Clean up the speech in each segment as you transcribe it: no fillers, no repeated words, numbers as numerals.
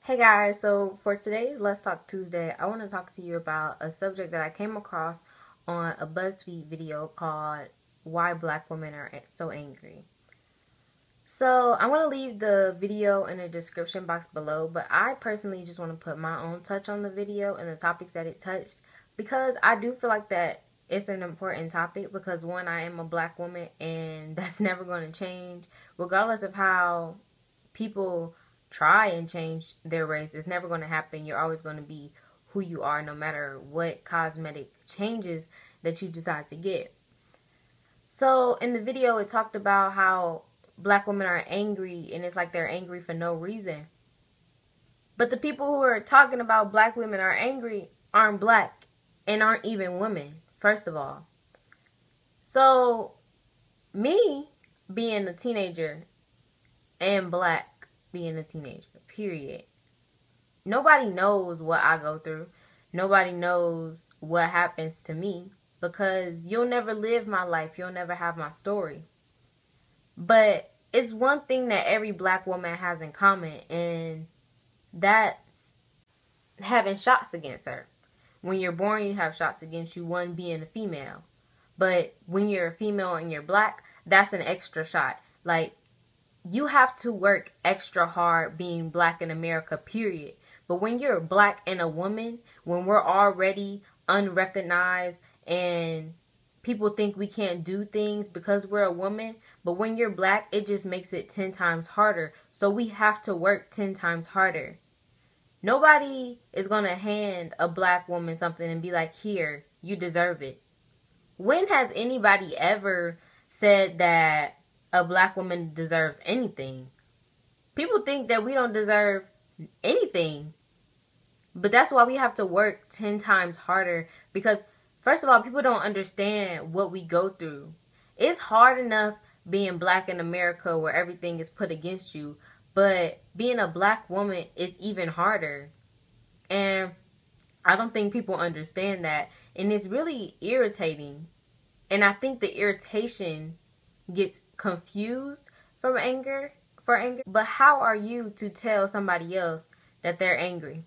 Hey guys, so for today's Let's Talk Tuesday, I want to talk to you about a subject that I came across on a BuzzFeed video called Why Black Women Are So Angry. So I'm going to leave the video in the description box below, but I personally just want to put my own touch on the video and the topics that it touched because I do feel like that it's an important topic because one, I am a black woman and that's never going to change regardless of how people try and change their race. It's never going to happen. You're always going to be who you are no matter what cosmetic changes that you decide to get. So in the video it talked about how black women are angry and it's like they're angry for no reason. But the people who are talking about black women are angry aren't black and aren't even women, first of all. So me being a teenager and black being a teenager, period. Nobody knows what I go through. Nobody knows what happens to me because you'll never live my life. You'll never have my story. But it's one thing that every black woman has in common, and that's having shots against her. When you're born, you have shots against you, one being a female. But when you're a female and you're black, that's an extra shot. Like, you have to work extra hard being black in America, period. But when you're black and a woman, when we're already unrecognized and people think we can't do things because we're a woman, but when you're black, it just makes it 10 times harder. So we have to work 10 times harder. Nobody is going to hand a black woman something and be like, here, you deserve it. When has anybody ever said that a black woman deserves anything? People think that we don't deserve anything. But that's why we have to work 10 times harder because, first of all, people don't understand what we go through. It's hard enough being black in America where everything is put against you, but being a black woman is even harder. And I don't think people understand that. And it's really irritating. And I think the irritation gets confused for anger. But how are you to tell somebody else that they're angry?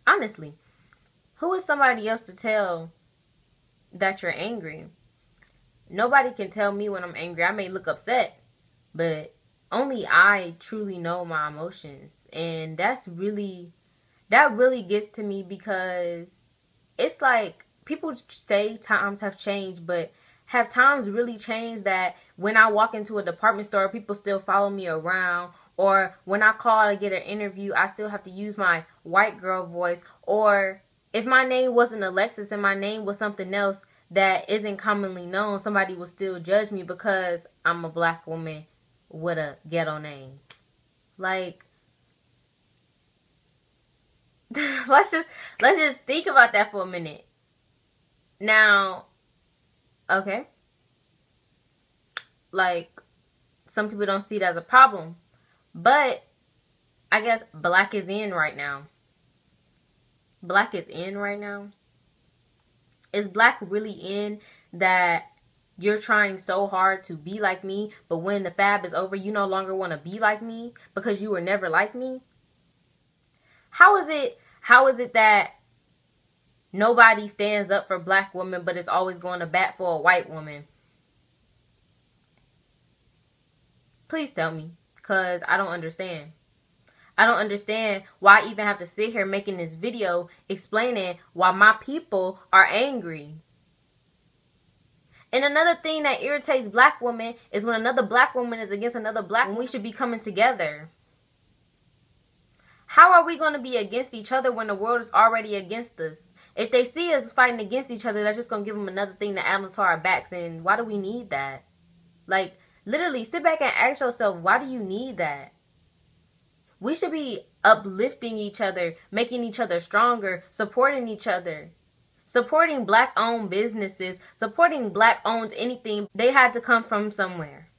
Honestly, who is somebody else to tell that you're angry? Nobody can tell me when I'm angry. I may look upset, but only I truly know my emotions. And that really gets to me because it's like people say times have changed, but have times really changed that when I walk into a department store, people still follow me around? Or when I call to get an interview, I still have to use my white girl voice? Or if my name wasn't Alexis and my name was something else that isn't commonly known, somebody will still judge me because I'm a black woman with a ghetto name. Like, let's just think about that for a minute. Now, okay, like, some people don't see it as a problem, but I guess black is in right now. Black is in right now. Is black really in that you're trying so hard to be like me, but when the fab is over, you no longer want to be like me because you were never like me? How is it that nobody stands up for black women, but it's always going to bat for a white woman? Please tell me, because I don't understand. I don't understand why I even have to sit here making this video explaining why my people are angry. And another thing that irritates black women is when another black woman is against another black woman. We should be coming together. How are we going to be against each other when the world is already against us? If they see us fighting against each other, that's just going to give them another thing to add onto our backs. And why do we need that? Like, literally, sit back and ask yourself, why do you need that? We should be uplifting each other, making each other stronger, supporting each other. Supporting black-owned businesses, supporting black-owned anything. They had to come from somewhere.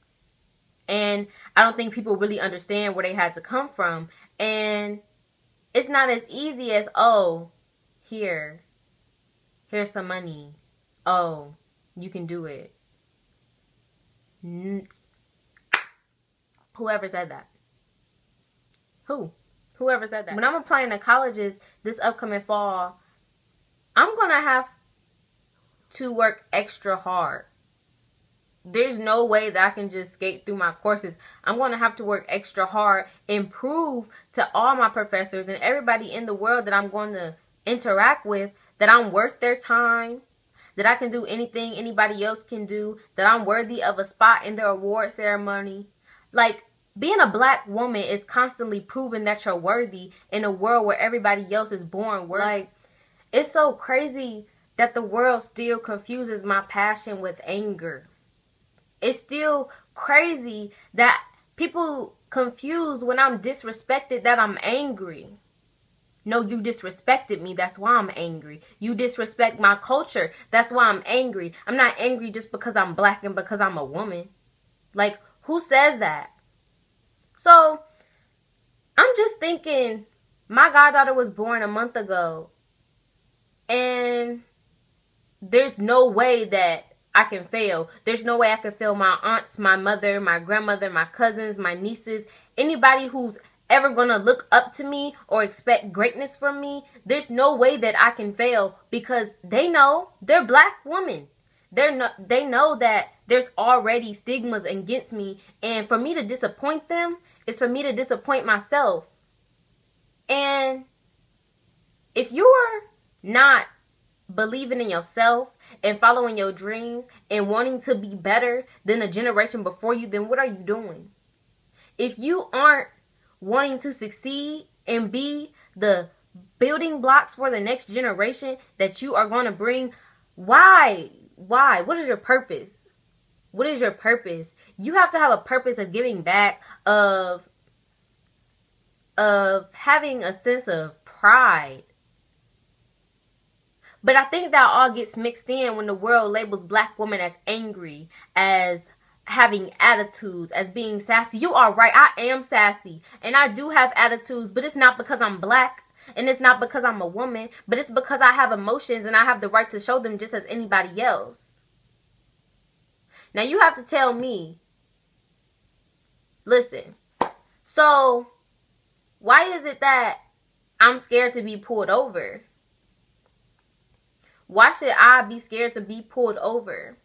And I don't think people really understand where they had to come from. And it's not as easy as, oh, here's some money. Oh, you can do it. Whoever said that. Who? Whoever said that. When I'm applying to colleges this upcoming fall, I'm going to have to work extra hard. There's no way that I can just skate through my courses. I'm going to have to work extra hard and prove to all my professors and everybody in the world that I'm going to interact with that I'm worth their time, that I can do anything anybody else can do, that I'm worthy of a spot in the award ceremony. Like, being a black woman is constantly proving that you're worthy in a world where everybody else is born worthy. Like, it's so crazy that the world still confuses my passion with anger. It's still crazy that people confuse when I'm disrespected that I'm angry. No, you disrespected me. That's why I'm angry. You disrespect my culture. That's why I'm angry. I'm not angry just because I'm black and because I'm a woman. Like, who says that? So, I'm just thinking, my goddaughter was born a month ago. And there's no way that I can fail. There's no way I can fail my aunts, my mother, my grandmother, my cousins, my nieces, anybody who's ever going to look up to me or expect greatness from me. There's no way that I can fail because they know they're black women. They know that there's already stigmas against me, and for me to disappoint them is for me to disappoint myself. And if you're not believing in yourself and following your dreams and wanting to be better than the generation before you, then what are you doing? If you aren't wanting to succeed and be the building blocks for the next generation that you are going to bring, why? What is your purpose? What is your purpose? You have to have a purpose of giving back, of having a sense of pride. But I think that all gets mixed in when the world labels black women as angry, as having attitudes, as being sassy. You are right. I am sassy. And I do have attitudes, but it's not because I'm black. And it's not because I'm a woman. But it's because I have emotions and I have the right to show them just as anybody else. Now you have to tell me, listen, so why is it that I'm scared to be pulled over? Why should I be scared to be pulled over?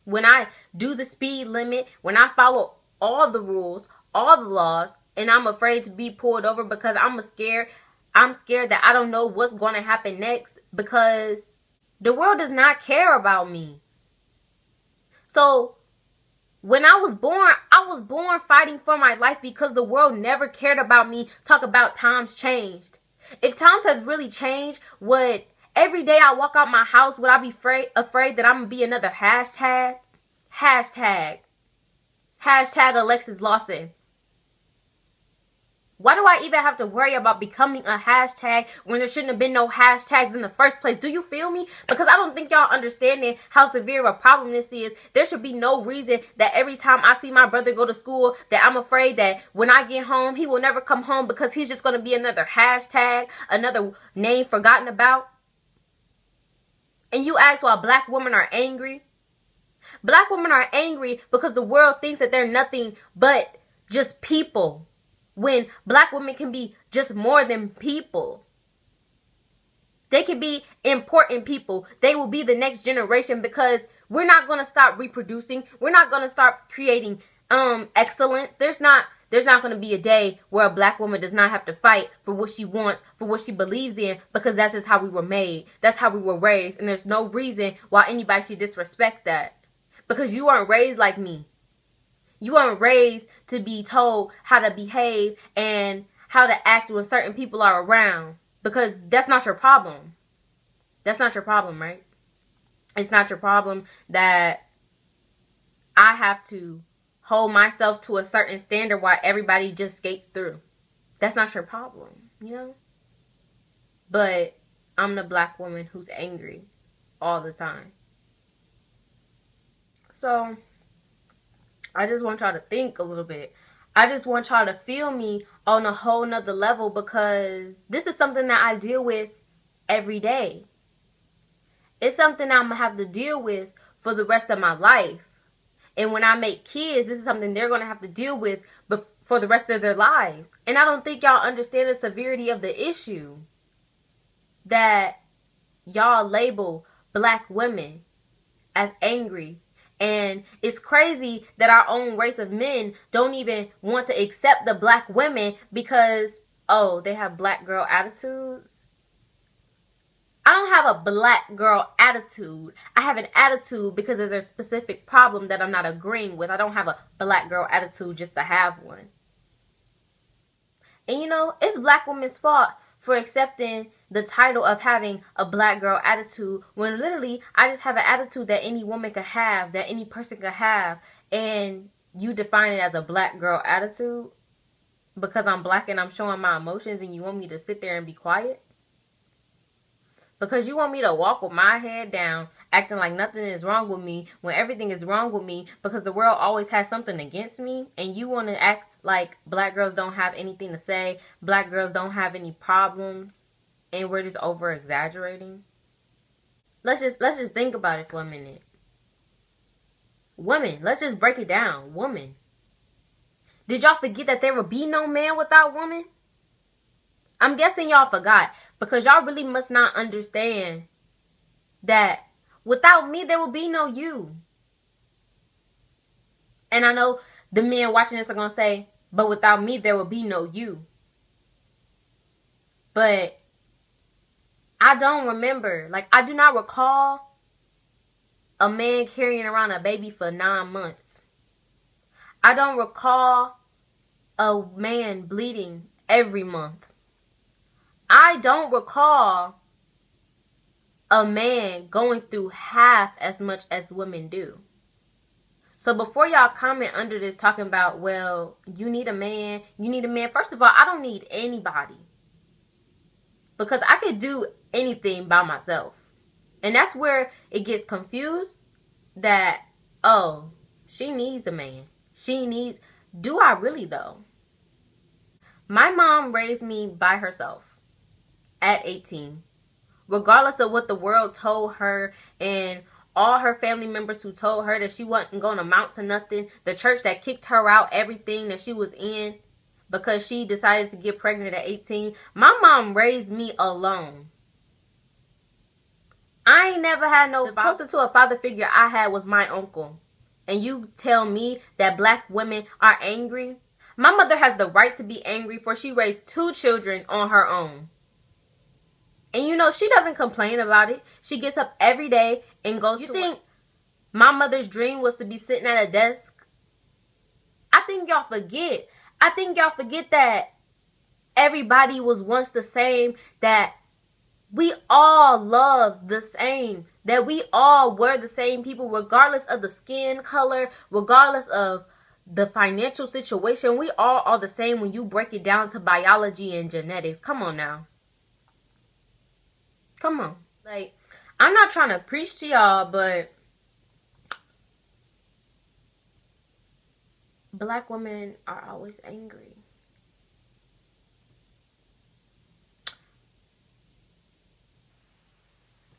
When I do the speed limit, when I follow all the rules, all the laws, and I'm afraid to be pulled over because I'm scared that I don't know what's going to happen next because the world does not care about me. So when I was born fighting for my life because the world never cared about me. Talk about times changed. If times have really changed, would every day I walk out my house, would I be afraid that I'm going to be another hashtag? Hashtag Alexis Lawson. Why do I even have to worry about becoming a hashtag when there shouldn't have been no hashtags in the first place? Do you feel me? Because I don't think y'all understanding how severe a problem this is. There should be no reason that every time I see my brother go to school that I'm afraid that when I get home, he will never come home because he's just going to be another hashtag, another name forgotten about. And you ask why black women are angry? Black women are angry because the world thinks that they're nothing but just people. When black women can be just more than people. They can be important people. They will be the next generation because we're not going to stop reproducing. We're not going to stop creating excellence. There's not going to be a day where a black woman does not have to fight for what she wants, for what she believes in, because that's just how we were made. That's how we were raised. And there's no reason why anybody should disrespect that. Because you aren't raised like me. You weren't raised to be told how to behave and how to act when certain people are around. Because that's not your problem. That's not your problem, right? It's not your problem that I have to hold myself to a certain standard while everybody just skates through. That's not your problem, you know? But I'm the black woman who's angry all the time. So I just want y'all to think a little bit. I just want y'all to feel me on a whole nother level because this is something that I deal with every day. It's something I'm going to have to deal with for the rest of my life. And when I make kids, this is something they're going to have to deal with for for the rest of their lives. And I don't think y'all understand the severity of the issue. That y'all label black women as angry. And it's crazy that our own race of men don't even want to accept the black women because, oh, they have black girl attitudes. I don't have a black girl attitude. I have an attitude because of a specific problem that I'm not agreeing with. I don't have a black girl attitude just to have one. And you know, it's black women's fault for accepting the title of having a black girl attitude when literally I just have an attitude that any woman could have, that any person could have, and you define it as a black girl attitude because I'm black and I'm showing my emotions and you want me to sit there and be quiet? Because you want me to walk with my head down, acting like nothing is wrong with me when everything is wrong with me because the world always has something against me, and you want to act like black girls don't have anything to say, black girls don't have any problems, and we're just over exaggerating. Let's just think about it for a minute. Women, let's just break it down. Woman. Did y'all forget that there would be no man without woman? I'm guessing y'all forgot because y'all really must not understand that without me, there will be no you. And I know the men watching this are going to say, but without me, there will be no you. But I don't remember. Like, I do not recall a man carrying around a baby for 9 months. I don't recall a man bleeding every month. I don't recall a man going through half as much as women do. So before y'all comment under this talking about, well, you need a man. First of all, I don't need anybody. Because I could do anything by myself. And that's where it gets confused that, oh, she needs a man. Do I really though? My mom raised me by herself. At 18, regardless of what the world told her and all her family members who told her that she wasn't going to amount to nothing, the church that kicked her out, everything that she was in because she decided to get pregnant at 18, my mom raised me alone. I ain't never had no, the closest to a father figure I had was my uncle. And you tell me that black women are angry? My mother has the right to be angry for she raised 2 children on her own. And you know, she doesn't complain about it. She gets up every day and goes to work. You think my mother's dream was to be sitting at a desk? I think y'all forget. I think y'all forget that everybody was once the same, that we all loved the same, that we all were the same people regardless of the skin color, regardless of the financial situation. We all are the same when you break it down to biology and genetics. Come on now. Come on. Like, I'm not trying to preach to y'all, but black women are always angry.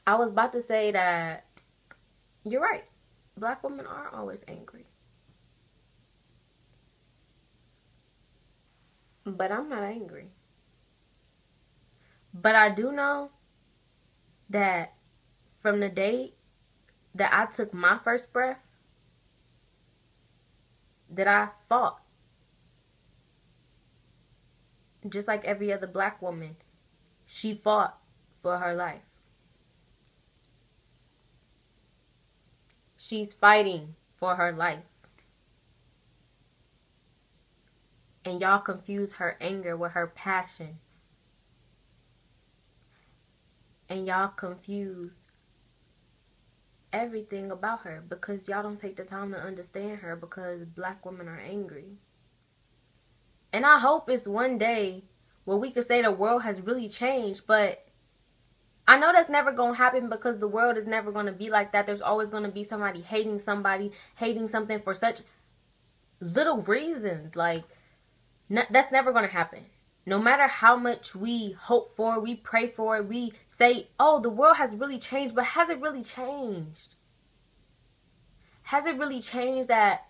I was about to say that you're right. Black women are always angry. But I'm not angry. But I do know that from the day that I took my first breath, that I fought. Just like every other black woman, she fought for her life. She's fighting for her life. And y'all confuse her anger with her passion. And y'all confuse everything about her because y'all don't take the time to understand her because black women are angry. And I hope it's one day where we could say the world has really changed, but I know that's never going to happen because the world is never going to be like that. There's always going to be somebody, hating something for such little reasons. Like, that's never going to happen. No matter how much we hope for, we pray for, we say, oh, the world has really changed, but has it really changed? Has it really changed that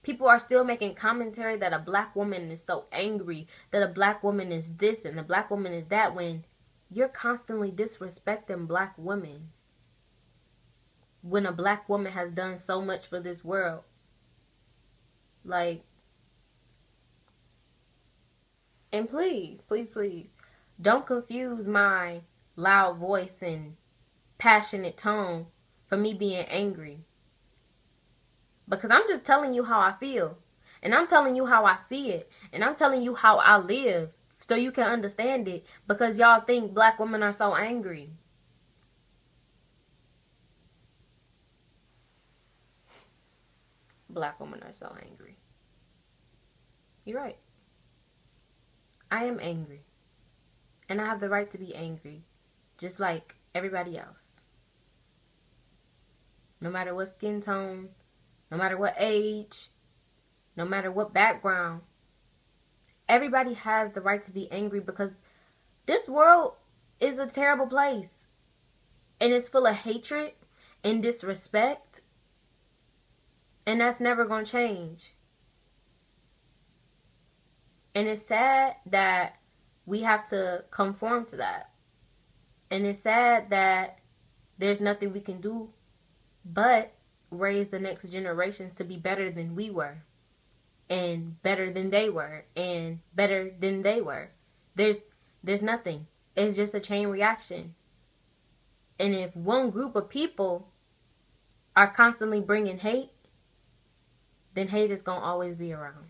People are still making commentary that a black woman is so angry, that a black woman is this and a black woman is that, when you're constantly disrespecting black women. When a black woman has done so much for this world. Like, and please, please, please, don't confuse my loud voice and passionate tone for me being angry. Because I'm just telling you how I feel. And I'm telling you how I see it. And I'm telling you how I live. So you can understand it. Because y'all think black women are so angry. Black women are so angry. You're right. I am angry. And I have the right to be angry. Just like everybody else. No matter what skin tone. No matter what age, no matter what background, everybody has the right to be angry, because this world is a terrible place. And it's full of hatred and disrespect. And that's never going to change. And it's sad that we have to conform to that. And it's sad that there's nothing we can do but raise the next generations to be better than we were, and better than they were, and better than they were. There's nothing. It's just a chain reaction. And if one group of people are constantly bringing hate, then hate is going to always be around.